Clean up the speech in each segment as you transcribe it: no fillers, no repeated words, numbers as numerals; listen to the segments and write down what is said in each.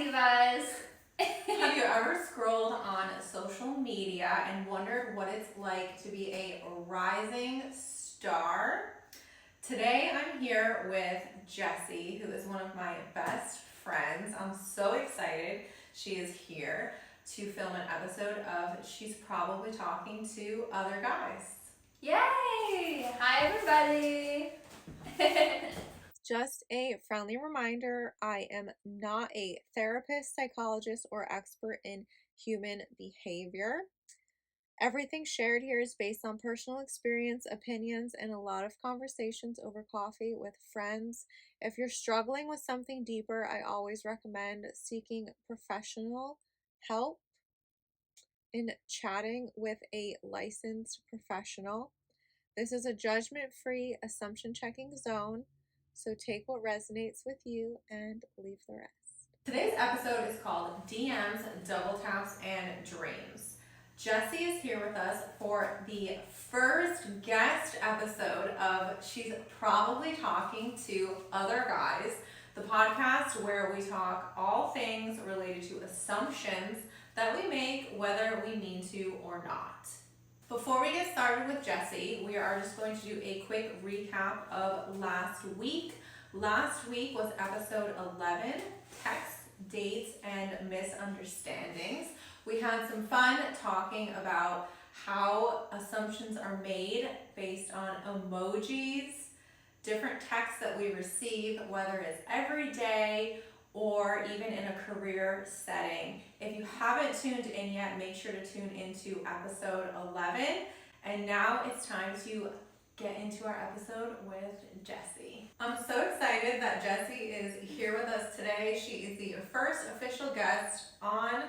Divas! Have you ever scrolled on social media and wondered what it's like to be a rising star? Today I'm here with Jessie, who is one of my best friends. I'm so excited she is here to film an episode of She's Probably Talking to Other Guys. Yay! Hi, everybody! Just a friendly reminder, I am not a therapist, psychologist, or expert in human behavior. Everything shared here is based on personal experience, opinions, and a lot of conversations over coffee with friends. If you're struggling with something deeper, I always recommend seeking professional help in chatting with a licensed professional. This is a judgment-free, assumption-checking zone, so take what resonates with you and leave the rest. Today's episode is called DMs, Double Taps, and Dreams. Jessie is here with us for the first guest episode of She's Probably Talking to Other Guys, the podcast where we talk all things related to assumptions that we make whether we mean to or not. Before we get started with Jessie, we are just going to do a quick recap of last week. Last week was episode 11, Text, Dates, and Misunderstandings. We had some fun talking about how assumptions are made based on emojis, different texts that we receive, whether it's every day or even in a career setting. If you haven't tuned in yet, make sure to tune into episode 11. And now it's time to get into our episode with Jessie. I'm so excited that Jessie is here with us today. She is the first official guest on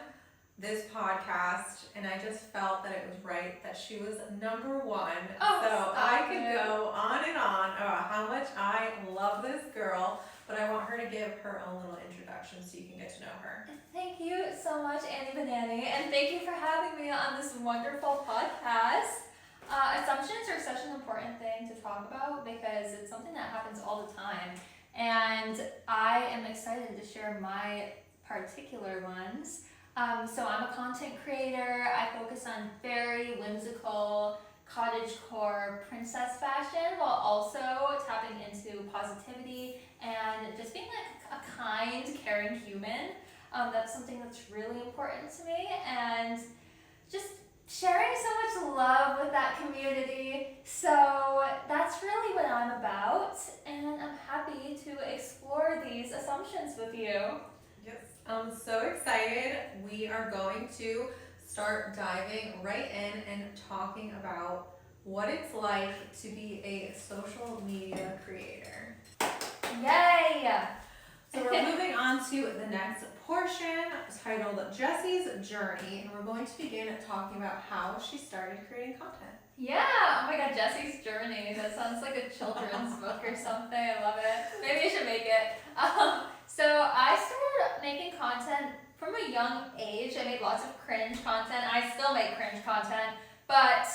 this podcast, and I just felt that it was right that she was number one. So I could go on and on about how much I love this girl, but I want her to give her own little introduction so you can get to know her. Thank you so much, Annie Banani, and thank you for having me on this wonderful podcast. Assumptions are such an important thing to talk about because it's something that happens all the time, and I am excited to share my particular ones. So I'm a content creator. I focus on very whimsical, cottagecore, princess fashion while also tapping into positivity and just being like a kind, caring human. That's something that's really important to me, and just sharing so much love with that community. So that's really what I'm about, and I'm happy to explore these assumptions with you. Yes, I'm so excited. We are going to start diving right in and talking about what it's like to be a social media creator. Yay! So we're moving on to the next portion titled Jessie's Journey, and we're going to begin talking about how she started creating content. Yeah, oh my god, Jessie's Journey. That sounds like a children's book or something. I love it. Maybe I should make it. So I started making content from a young age. I made lots of cringe content. I still make cringe content. But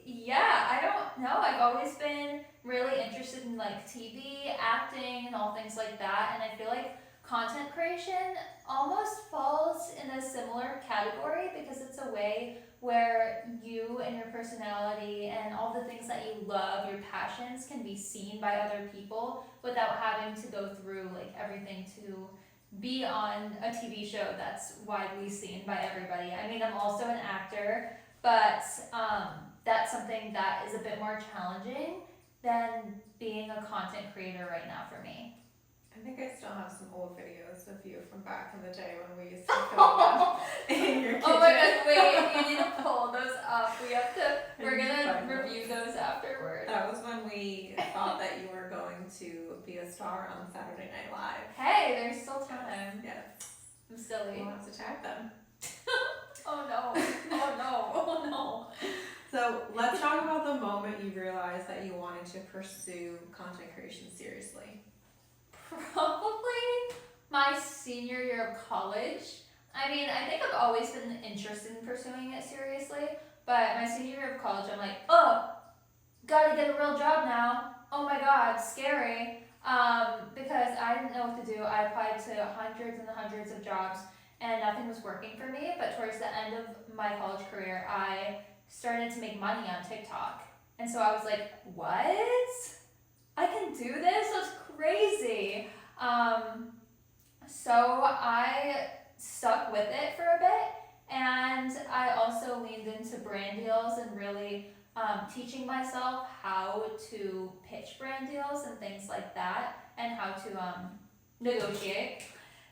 yeah, I don't know. I've always been really interested in like TV, acting, and all things like that. And I feel like content creation almost falls in a similar category because it's a way where you and your personality and all the things that you love, your passions, can be seen by other people without having to go through like everything to be on a TV show that's widely seen by everybody. I mean, I'm also an actor, but that's something that is a bit more challenging than being a content creator right now for me. I think I still have some old videos of you from back in the day when we used to film them in your kitchen. Oh my god, wait, you need to pull those up. We're gonna review those afterward. That was when we thought that you were going to be a star on Saturday Night Live. Hey, there's still time. Yes. I'm silly. We'll have to tag them. Oh no, oh no, oh no. So let's talk about the moment you realized that you wanted to pursue content creation seriously. Probably my senior year of college. I mean, I think I've always been interested in pursuing it seriously, but my senior year of college, I'm like, oh, gotta get a real job now. Oh my god, scary. because I didn't know what to do. I applied to hundreds and hundreds of jobs and nothing was working for me. But towards the end of my college career, I started to make money on TikTok. And so I was like, what? I can do this? That's crazy. So I stuck with it for a bit, and I also leaned into brand deals and really teaching myself how to pitch brand deals and things like that, and how to negotiate.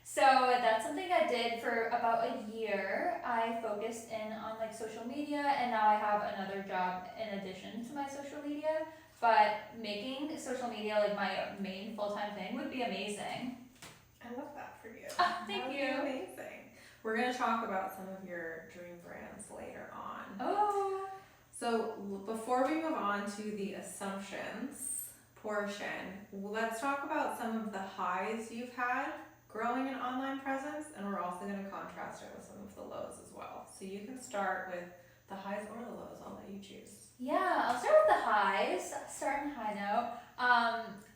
So that's something I did for about a year. I focused in on like social media, and now I have another job in addition to my social media. But making social media like my main full-time thing would be amazing. I love that for you. Thank That would you. be amazing. We're going to talk about some of your dream brands later on. Oh. So before we move on to the assumptions portion, let's talk about some of the highs you've had growing an online presence, and we're also going to contrast it with some of the lows as well. So you can start with the highs or the lows. I'll let you choose. Yeah, I'll start with the highs. Starting high note.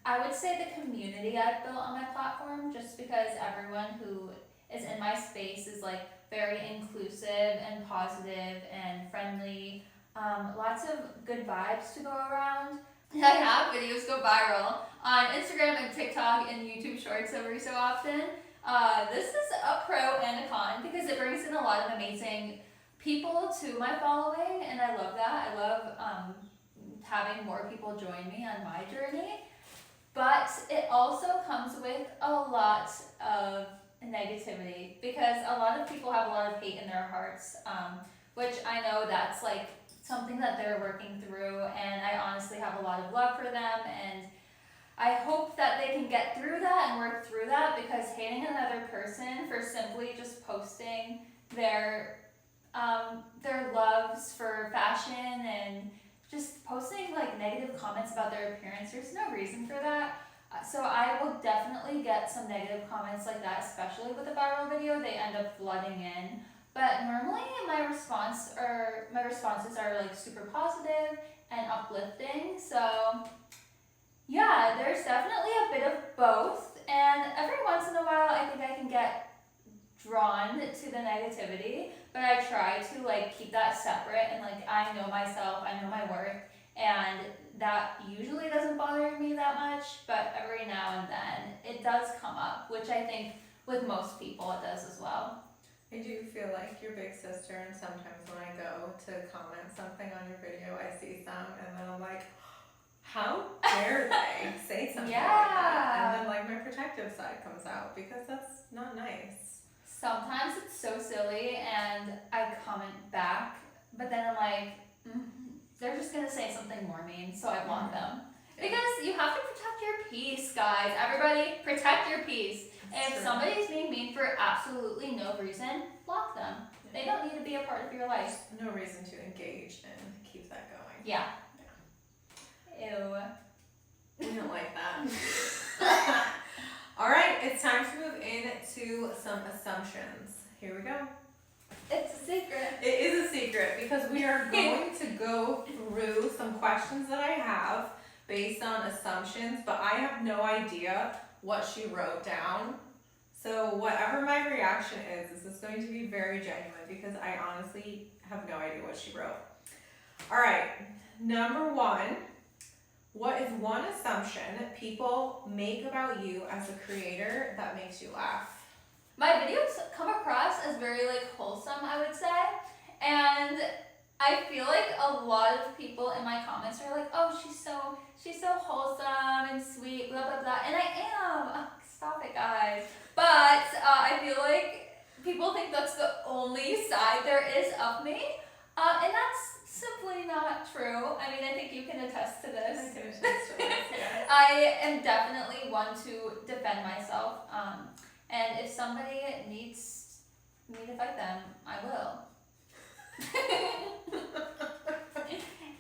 I would say the community I've built on my platform, just because everyone who is in my space is like very inclusive and positive and friendly. Lots of good vibes to go around. I have videos go viral on Instagram and TikTok and YouTube Shorts every so often. This is a pro and a con because it brings in a lot of amazing people to my following, and I love that. I love having more people join me on my journey. But it also comes with a lot of negativity because a lot of people have a lot of hate in their hearts, which I know that's like something that they're working through, and I honestly have a lot of love for them, and I hope that they can get through that and work through that, because hating another person for simply just posting their loves for fashion and just posting like negative comments about their appearance, there's no reason for that. So I will definitely get some negative comments like that, especially with a viral video. They end up flooding in. But normally my responses are like super positive and uplifting. So yeah, there's definitely a bit of both. And every once in a while I think I can get drawn to the negativity, but I try to like keep that separate, and like I know myself, I know my worth, and that usually doesn't bother me that much, but every now and then it does come up, which I think with most people it does as well. I do feel like your big sister, and sometimes when I go to comment something on your video, I see some, and then I'm like, how dare they say something like that? And then like my protective side comes out, because that's not nice. Sometimes it's so silly and I comment back, but then I'm like, they're just gonna say something more mean, so I block them. Because you have to protect your peace, guys. Everybody, protect your peace. If somebody's being mean for absolutely no reason, block them. They don't need to be a part of your life. No reason to engage and keep that going. Yeah. Ew. We don't like that. All right, it's time to move into some assumptions. Here we go. It's a secret. It is a secret because we are going to go through some questions that I have based on assumptions, but I have no idea what she wrote down. So whatever my reaction is, this is going to be very genuine because I honestly have no idea what she wrote. All right, number one, what is one assumption people make about you as a creator that makes you laugh? My videos come across as very like wholesome, I would say, and I feel like a lot of people in my comments are like, oh, she's so wholesome and sweet, blah blah blah, and I am. Oh, stop it, guys. But I feel like people think that's the only side there is of me, and that's simply not true. I mean, I think you can attest to this. I can attest to this, yeah. I am definitely one to defend myself, and if somebody needs me to fight them, I will.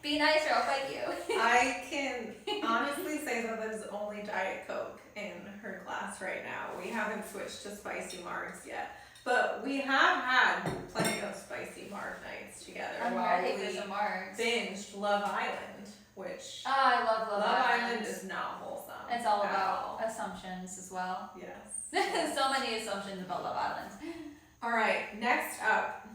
Be nice or I'll fight you. I can honestly say that there's only Diet Coke in her class right now. We haven't switched to spicy margs yet. But we have had plenty of spicy marg nights together I'm while ready we for some margs. binged Love Island, which Oh, I love Love Island is not wholesome. It's all at about all. assumptions as well. Yes. So many assumptions about Love Island. All right, next up,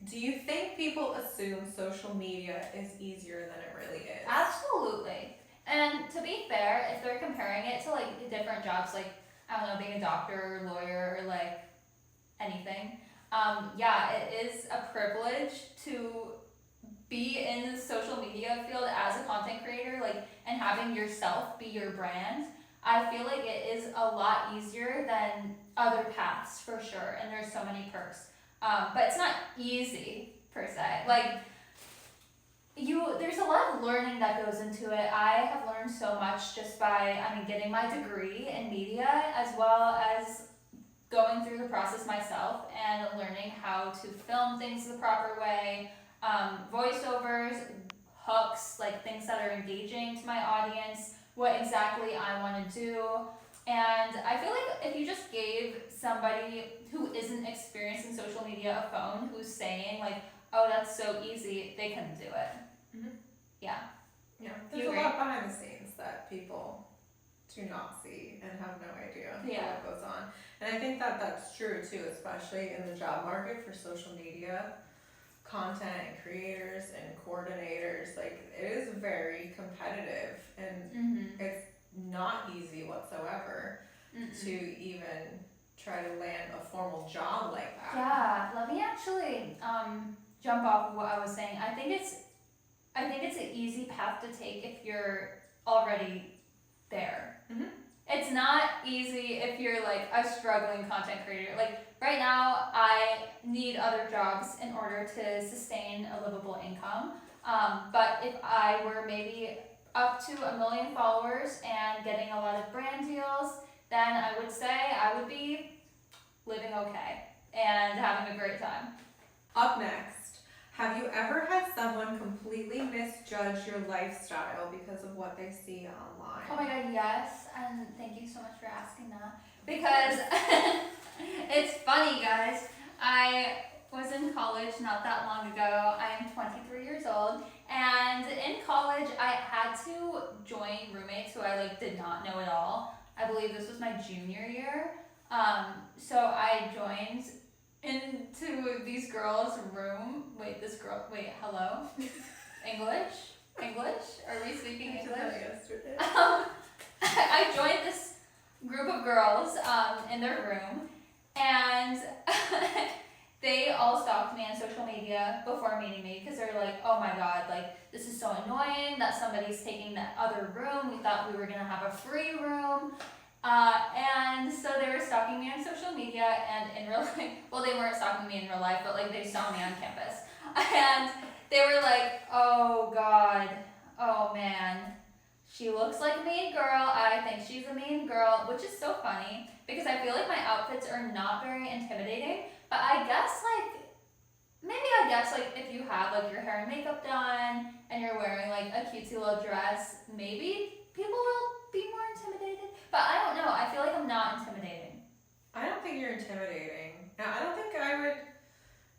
do you think people assume social media is easier than it really is? Absolutely. And to be fair, if they're comparing it to like different jobs, like I don't know, being a doctor or lawyer or like anything, yeah, it is a privilege to be in the social media field as a content creator, like, and having yourself be your brand. I feel like it is a lot easier than other paths for sure, and there's so many perks. But it's not easy per se. Like, there's a lot of learning that goes into it. I have learned so much just by, getting my degree in media, as well as going through the process myself and learning how to film things the proper way, voiceovers, hooks, like things that are engaging to my audience, what exactly I want to do. And I feel like if you just gave somebody who isn't experienced in social media a phone who's saying like, oh, that's so easy, they couldn't do it. Mm-hmm. Yeah. Yeah, there's a lot behind the scenes that people do not see and have no idea what goes on. And I think that that's true too, especially in the job market for social media content creators and coordinators. Like, it is very competitive, and it's not easy whatsoever to even try to land a formal job like that. Yeah, let me actually jump off of what I was saying. I think it's an easy path to take if you're already there. It's not easy if you're like a struggling content creator. Like right now, I need other jobs in order to sustain a livable income. But if I were maybe up to 1 million followers and getting a lot of brand deals, then I would say I would be living okay and having a great time. Up next, have you ever had someone completely misjudge your lifestyle because of what they see online? Oh my god, yes, and thank you so much for asking that. Because it's funny, guys. I was in college not that long ago. I am 23 years old, and in college I had to join roommates who I like did not know at all. I believe this was my junior year. So I joined into these girls' room. Wait, hello? English? Are we speaking English? I joined this group of girls in their room, and they all stalked me on social media before meeting me because they're like, oh my god, like, this is so annoying that somebody's taking that other room. We thought we were gonna have a free room. And so they were stalking me on social media and in real life. Well, they weren't stalking me in real life, but like they saw me on campus. And they were like, oh god, oh man, she looks like a mean girl. I think she's a mean girl, which is so funny because I feel like my outfits are not very intimidating. But I guess like if you have like your hair and makeup done and you're wearing like a cutesy little dress, maybe people will be more intimidated. But I don't know. I feel like I'm not intimidating. I don't think you're intimidating. Now, I don't think I would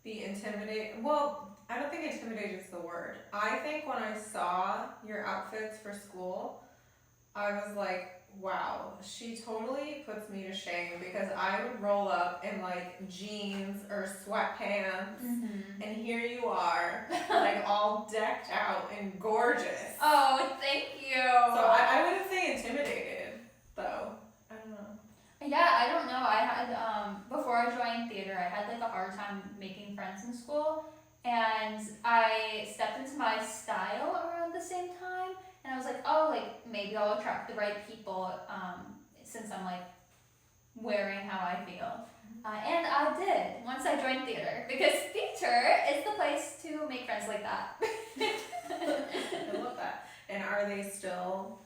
be intimidated. Well, I don't think intimidated is the word. I think when I saw your outfits for school, I was like, wow, she totally puts me to shame because I would roll up in like jeans or sweatpants, and here you are, like all decked out and gorgeous. Oh, thank you. So I wouldn't say intimidated, though. I don't know. Yeah, I don't know. I had, before I joined theater, I had like a hard time making friends in school, and I stepped into my style around the same time. And I was like, oh, like, maybe I'll attract the right people, since I'm, like, wearing how I feel. And I did, once I joined theater. Because theater is the place to make friends like that. I love that. And are they still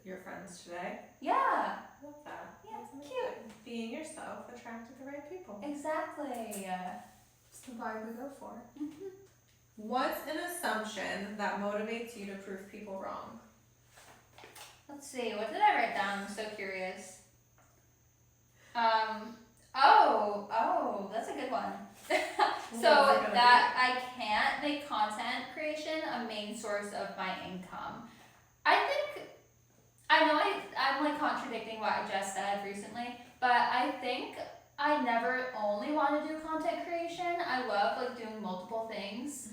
your friends today? Yeah. I love that. Yeah, That's cute. amazing. Being yourself attracted the right people. Exactly. It's the vibe we go for. What's an assumption that motivates you to prove people wrong? Let's see, what did I write down? I'm so curious. That's a good one. So that I can't make content creation a main source of my income. I I know I'm like contradicting what I just said recently, but I think I never only want to do content creation. I love like doing multiple things,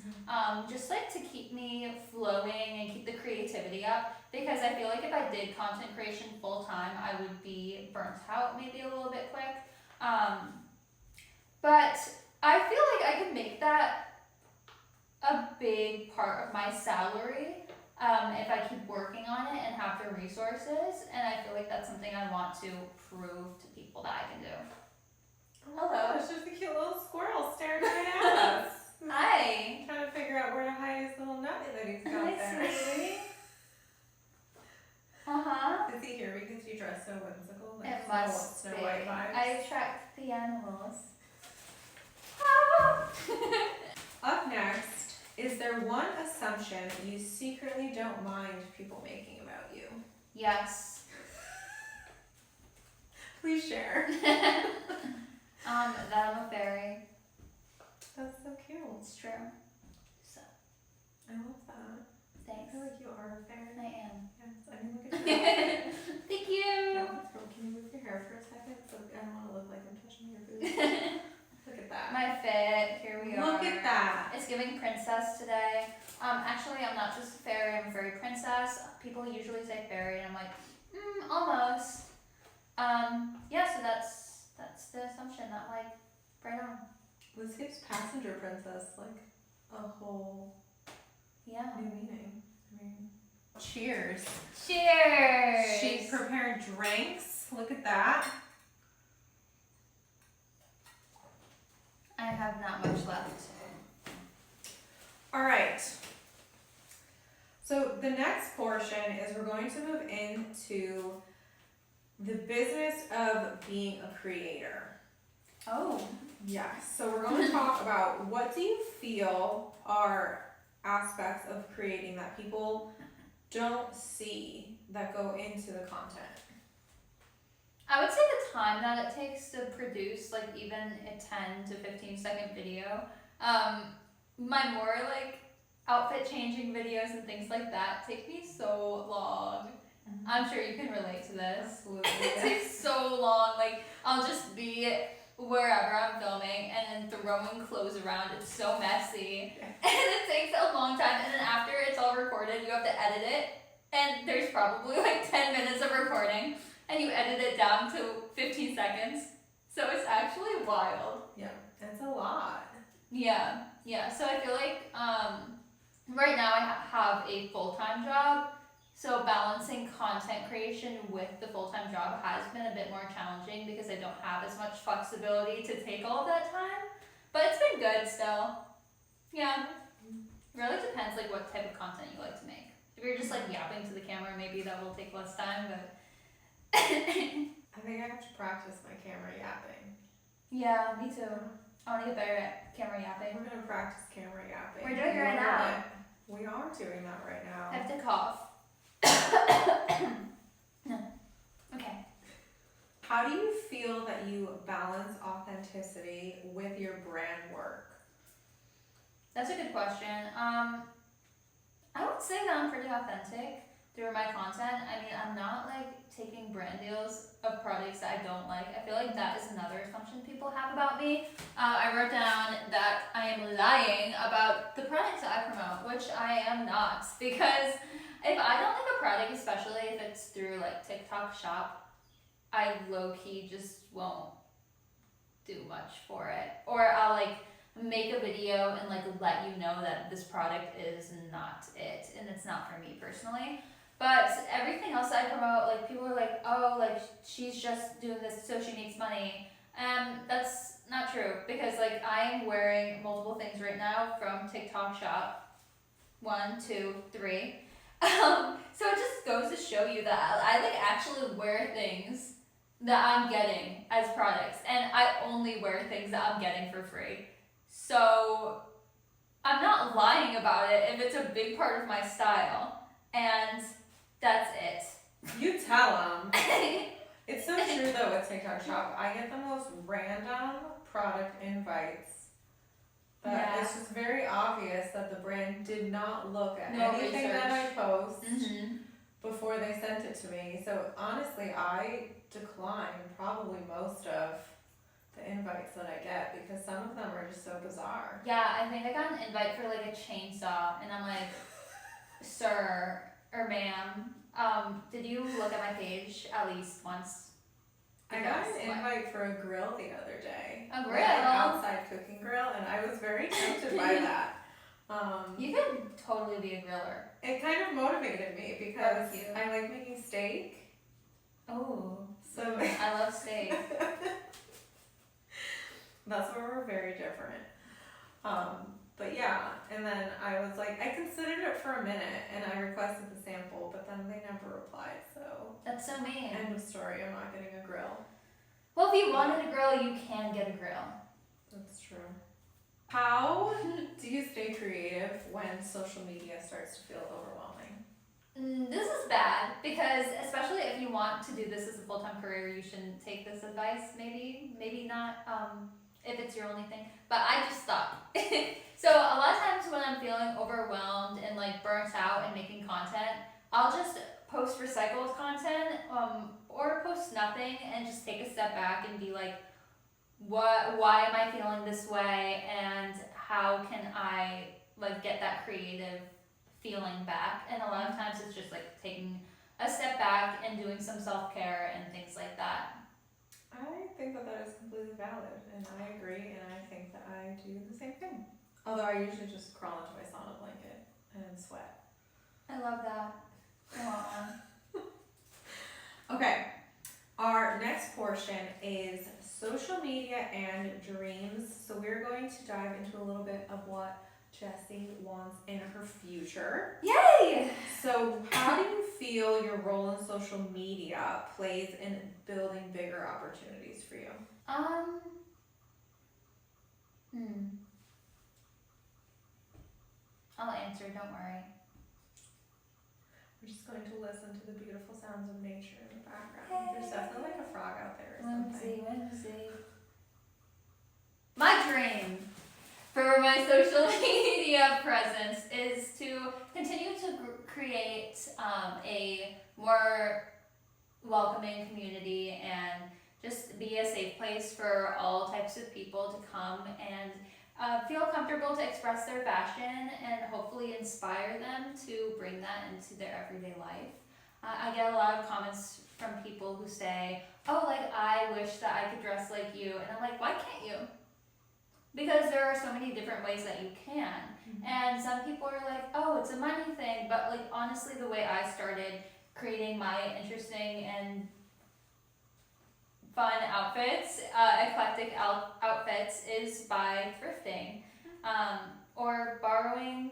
just like to keep me flowing and keep the creativity up. Because I feel like if I did content creation full time, I would be burnt out maybe a little bit quick. But I feel like I could make that a big part of my salary. If I keep working on it and have the resources, and I feel like that's something I want to prove to people that I can do. Hello, it's just a cute little squirrel staring right at us. Hi. Trying to figure out where to hide his little nutty that he's got Hi, there. sweetie. Uh-huh. Is he here because you dress so whimsical? Like It must Snow be. White vibes? I attract the animals. Up next, is there one assumption you secretly don't mind people making about you? Yes. Please share. That I'm a fairy. That's so cute. It's true. So, I love that. I thanks. feel like you are a fairy. I am. Yes, I mean, look at you. Thank you. Can you move your hair for a second? So I don't want to look like I'm touching your boobs. Look at that. My fit. Here we are. Look at that. It's giving princess today. Actually, I'm not just a fairy. I'm a fairy princess. People usually say fairy, and I'm like, almost. Yeah. So that's the assumption. That like, right on. This gives passenger princess like a whole Yeah. new meaning. I mean, cheers. Cheers. She prepared drinks. Look at that. I have not much left. All right. So the next portion is we're going to move into the business of being a creator. Oh. Yes. So we're going to talk about what do you feel are aspects of creating that people don't see that go into the content. I would say the time that it takes to produce like even a 10 to 15 second video. My more like outfit changing videos and things like that take me so long. I'm sure you can relate to this. Absolutely. It takes so long. Like I'll just be wherever I'm filming and then throwing clothes around. It's so messy. And it takes a long time. And then after it's all recorded, you have to edit it. And there's probably like 10 minutes of recording. And you edit it down to 15 seconds. So it's actually wild. Yeah, it's a lot. Yeah. So I feel like right now I have a full-time job. So balancing content creation with the full-time job has been a bit more challenging because I don't have as much flexibility to take all of that time. But it's been good still. Yeah. It really depends like what type of content you like to make. If you're just like yapping to the camera, maybe that will take less time, but I think I have to practice my camera yapping. yeah, me too. I want to get better at camera yapping. We're going to practice camera yapping. We're doing it right now. We are doing that right now. I have to cough. No. Okay. How do you feel that you balance authenticity with your brand work? That's a good question. I would say that I'm pretty authentic through my content. I mean, I'm not like taking brand deals of products that I don't like. I feel like that is another assumption people have about me. I wrote down that I am lying about the products that I promote, which I am not. Because if I don't like a product, especially if it's through like TikTok Shop, I low-key just won't do much for it. Or I'll like make a video and like let you know that this product is not it and it's not for me personally. But everything else I promote, like people are like, oh, like she's just doing this so she makes money. And that's not true because like I am wearing multiple things right now from TikTok Shop. 1, 2, 3. So it just goes to show you that I like actually wear things that I'm getting as products, and I only wear things that I'm getting for free. So I'm not lying about it if it's a big part of my style, and that's it. You tell them. It's so true though with TikTok Shop. I get the most random product invites. But Yeah. it's just very obvious that the brand did not look at No anything research. that I post. Mm-hmm. before they sent it to me. So honestly, I decline probably most of the invites that I get because some of them are just so bizarre. Yeah, I think I got an invite for like a chainsaw, and I'm like, sir or ma'am, did you look at my page at least once? I got an Because what? invite for a grill the other day. A Like grill? an outside cooking grill, and I was very tempted by that. You could totally be a griller. It kind of motivated me because Barbecue. I like making steak. Oh, So I love steak. that's where we're very different. But yeah, and then I was like, I considered it for a minute and I requested the sample, but then they never replied, so That's so mean. end of story, I'm not getting a grill. Well, if you wanted a grill, you can get a grill. That's true. How do you stay creative when social media starts to feel overwhelming? This is bad because, especially if you want to do this as a full-time career, you shouldn't take this advice. Maybe not. If it's your only thing, but I just stop. So a lot of times when I'm feeling overwhelmed and like burnt out and making content, I'll just post recycled content, or post nothing and just take a step back and be like, why am I feeling this way, and how can I like get that creative feeling back? And a lot of times it's just like taking a step back and doing some self-care and things like that. I think that is completely valid, and I agree, and I think that I do the same thing. Although I usually just crawl into my sauna blanket and sweat. I love that. I want one. Okay, our next portion is social media and dreams. So we're going to dive into a little bit of what Jessie wants in her future. Yay! So how do you feel your role in social media plays in building bigger opportunities for you? I'll answer, don't worry. We're just going to listen to the beautiful sounds of nature in the background. There's definitely like a frog out there or something. Whimsy. My dream for my social media presence is to continue to create a more welcoming community and just be a safe place for all types of people to come and feel comfortable to express their fashion and hopefully inspire them to bring that into their everyday life. I get a lot of comments from people who say, oh, like, I wish that I could dress like you. And I'm like, why can't you? Because there are so many different ways that you can. And some people are like, oh, it's a money thing. But like, honestly, the way I started creating my interesting and fun outfits, eclectic outfits, is by thrifting, or borrowing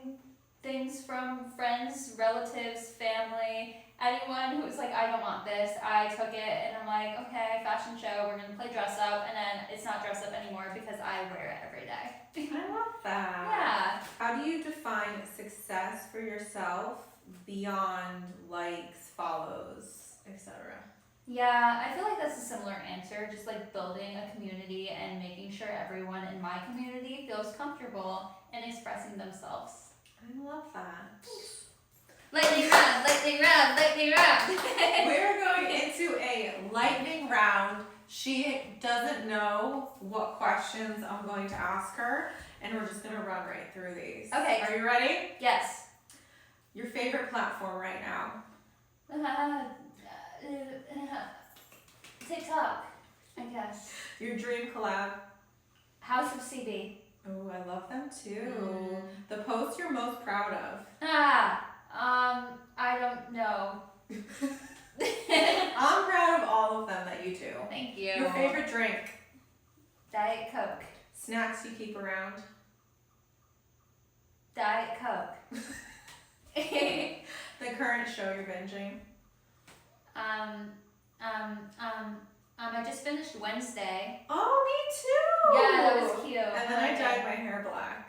things from friends, relatives, family, anyone who's like, I don't want this. I took it and I'm like, okay, fashion show, we're gonna play dress up, and then it's not dress up anymore because I wear it every day. I love that. Yeah. How do you define success for yourself beyond likes, follows, etc.? Yeah, I feel like that's a similar answer, just like building a community and making sure everyone in my community feels comfortable in expressing themselves. I love that. Lightning round, lightning round, lightning round. We're going into a lightning round. She doesn't know what questions I'm going to ask her, and we're just going to run right through these. Okay. Are you ready? Yes. Your favorite platform right now? TikTok, I guess. Your dream collab? House of CB. Oh, I love them too. The post you're most proud of? I don't know. I'm proud of all of them that you do. Thank you. Your favorite drink? Diet Coke. Snacks you keep around? Diet Coke. The current show you're binging? I just finished Wednesday. Oh, me too! Yeah, that was cute. And then I dyed my hair black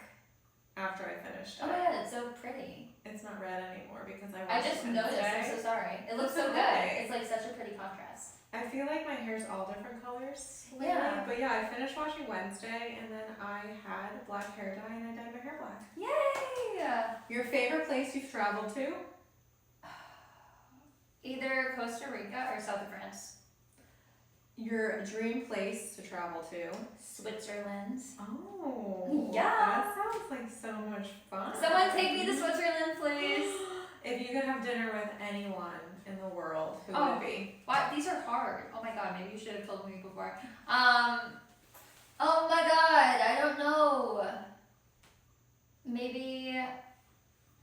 after I finished it. Oh my god, it's so pretty. It's not red anymore because I I washed just Wednesday. noticed, I'm so sorry. It looks so Okay. good. It's like such a pretty contrast. I feel like my hair's all different colors lately. Yeah. But yeah, I finished washing Wednesday and then I had black hair dye and I dyed my hair black. Yay! Your favorite place you've traveled to? Either Costa Rica or south of France. Your dream place to travel to? Switzerland. Oh. Yeah. That sounds like so much fun. Someone take me to Switzerland, please. If you could have dinner with anyone in the world, who would it be? Why? These are hard. Oh my god, maybe you should have told me before. Oh my god, I don't know. Maybe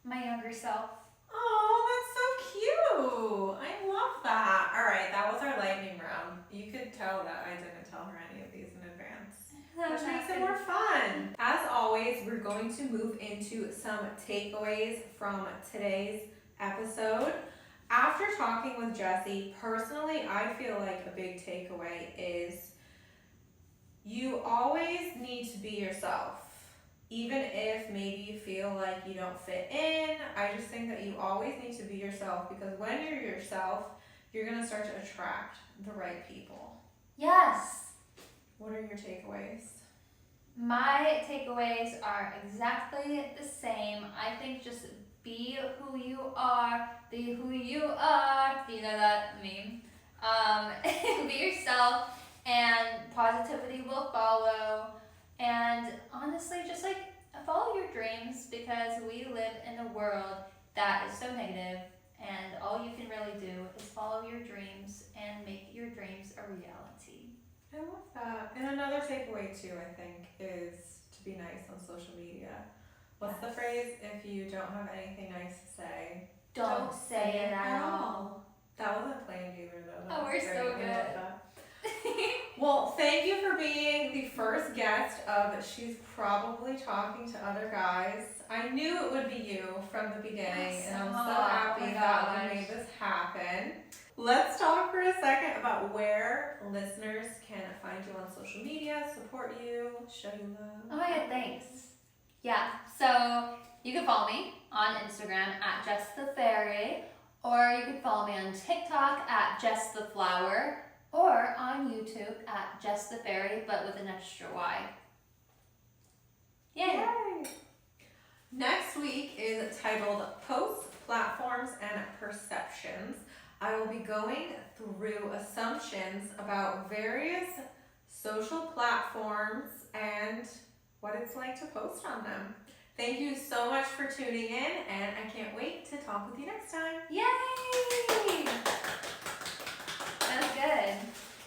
my younger self. Oh, that's so cute. I love that. All right, that was our lightning round. You could tell that I didn't tell her any of these in advance, which makes it more fun. As always, we're going to move into some takeaways from today's episode. After talking with Jessie, personally, I feel like a big takeaway is you always need to be yourself. Even if maybe you feel like you don't fit in, I just think that you always need to be yourself, because when you're yourself, you're going to start to attract the right people. Yes. What are your takeaways? My takeaways are exactly the same. I think just be who you are. Be who you are. Do you know that meme? Be yourself, and positivity will follow. And honestly, just like follow your dreams, because we live in a world that is so negative, and all you can really do is follow your dreams and make your dreams a reality. I love that. And another takeaway too, I think, is to be nice on social media. What's the phrase? If you don't have anything nice to say, Don't say it at all. That wasn't planned either, though. That Oh, was we're great. so I love good. that. Well, thank you for being the first guest of She's Probably Talking to Other Guys. I knew it would be you from the beginning, and I'm so happy that we made this happen. Let's talk for a second about where listeners can find you on social media, support you, show you love. Oh my god, thanks. Yeah, so you can follow me on Instagram at JessTheFairy, or you can follow me on TikTok at JessTheFlower, or on YouTube at JessTheFairy, but with an extra Y. Yay! Yay! Next week is titled Posts, Platforms, and Perceptions. I will be going through assumptions about various social platforms and what it's like to post on them. Thank you so much for tuning in, and I can't wait to talk with you next time. Yay! That was good.